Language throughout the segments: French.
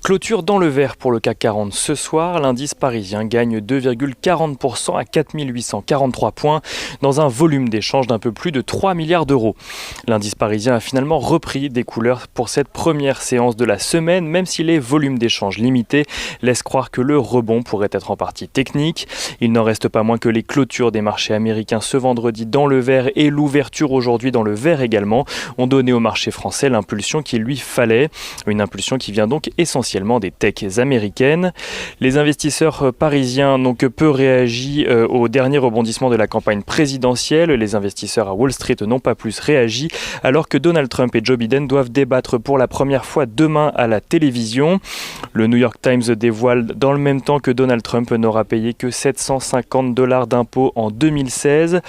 Clôture dans le vert pour le CAC 40 ce soir. L'indice parisien gagne 2,40% à 4843 points dans un volume d'échange d'un peu plus de 3 milliards d'euros. L'indice parisien a finalement repris des couleurs pour cette première séance de la semaine, même si les volumes d'échange limités laissent croire que le rebond pourrait être en partie technique. Il n'en reste pas moins que les clôtures des marchés américains ce vendredi dans le vert et l'ouverture aujourd'hui dans le vert également ont donné au marché français l'impulsion qu'il lui fallait. Une impulsion qui vient donc essentiellement des techs américaines. Les investisseurs parisiens n'ont que peu réagi au dernier rebondissement de la campagne présidentielle. Les investisseurs à Wall Street n'ont pas plus réagi, alors que Donald Trump et Joe Biden doivent débattre pour la première fois demain à la télévision. Le New York Times dévoile dans le même temps que Donald Trump n'aura payé que $750 d'impôts en 2016,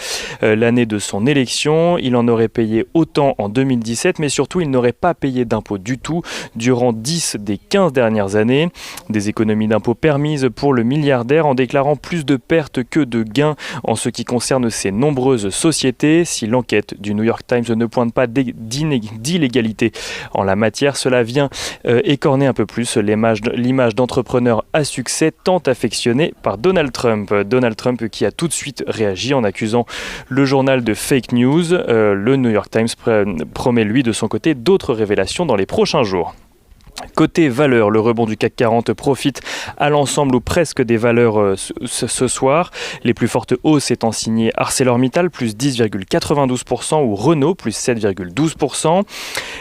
l'année de son élection. Il en aurait payé autant en 2017, mais surtout il n'aurait pas payé d'impôts du tout durant 10 des 15 dernières années. Des économies d'impôts permises pour le milliardaire en déclarant plus de pertes que de gains en ce qui concerne ses nombreuses sociétés. Si l'enquête du New York Times ne pointe pas d'illégalité en la matière, cela vient écorner un peu plus l'image d'entrepreneur à succès tant affectionné par Donald Trump. Donald Trump qui a tout de suite réagi en accusant le journal de fake news. Le New York Times promet lui de son côté d'autres révélations dans les prochains jours. Côté valeurs, le rebond du CAC 40 profite à l'ensemble ou presque des valeurs ce soir. Les plus fortes hausses étant signées ArcelorMittal, plus 10,92% ou Renault, plus 7,12%.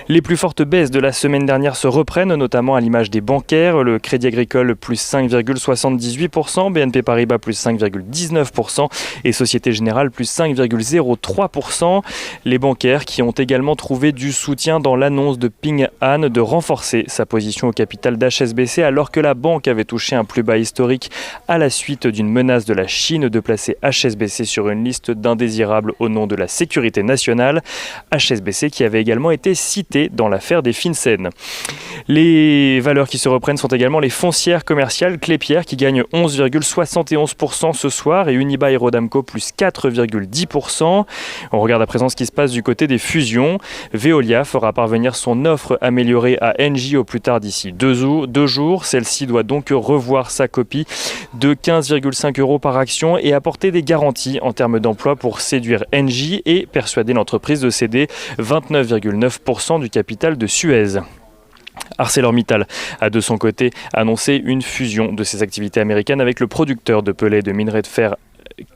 Les plus fortes baisses de la semaine dernière se reprennent, notamment à l'image des bancaires. Le Crédit Agricole, plus 5,78%, BNP Paribas, plus 5,19% et Société Générale, plus 5,03%. Les bancaires qui ont également trouvé du soutien dans l'annonce de Ping An de renforcer sa position au capital d'HSBC alors que la banque avait touché un plus bas historique à la suite d'une menace de la Chine de placer HSBC sur une liste d'indésirables au nom de la sécurité nationale. HSBC qui avait également été cité dans l'affaire des FinCEN. Les valeurs qui se reprennent sont également les foncières commerciales Klépierre qui gagne 11,71% ce soir et Unibail Rodamco plus 4,10%. On regarde à présent ce qui se passe du côté des fusions. Veolia fera parvenir son offre améliorée à Engie au plus tard d'ici 2 jours. Celle-ci doit donc revoir sa copie de 15,5 € par action et apporter des garanties en termes d'emploi pour séduire Engie et persuader l'entreprise de céder 29,9% du capital de Suez. ArcelorMittal a de son côté annoncé une fusion de ses activités américaines avec le producteur de pellets de minerai de fer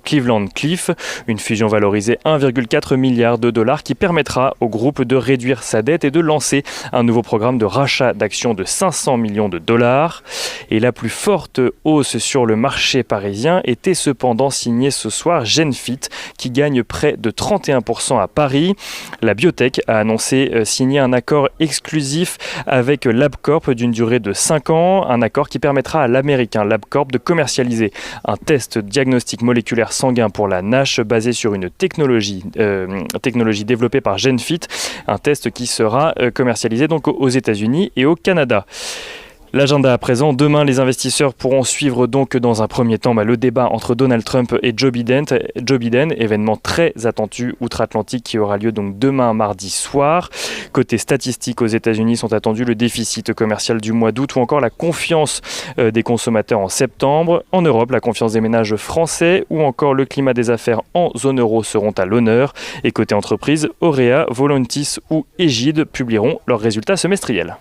Cleveland-Cliffs, une fusion valorisée 1,4 milliard de dollars qui permettra au groupe de réduire sa dette et de lancer un nouveau programme de rachat d'actions de 500 millions de dollars. Et la plus forte hausse sur le marché parisien était cependant signée ce soir Genfit qui gagne près de 31% à Paris. La biotech a annoncé signer un accord exclusif avec LabCorp d'une durée de 5 ans, un accord qui permettra à l'américain LabCorp de commercialiser un test diagnostic moléculaire sanguin pour la NASH basé sur une technologie développée par Genfit, un test qui sera commercialisé donc aux États-Unis et au Canada. L'agenda à présent, demain les investisseurs pourront suivre donc dans un premier temps le débat entre Donald Trump et Joe Biden, événement très attendu outre-Atlantique qui aura lieu donc demain mardi soir. Côté statistique aux États-Unis sont attendus le déficit commercial du mois d'août ou encore la confiance des consommateurs en septembre. En Europe, la confiance des ménages français ou encore le climat des affaires en zone euro seront à l'honneur. Et côté entreprise, Auréa, Volantis ou Egide publieront leurs résultats semestriels.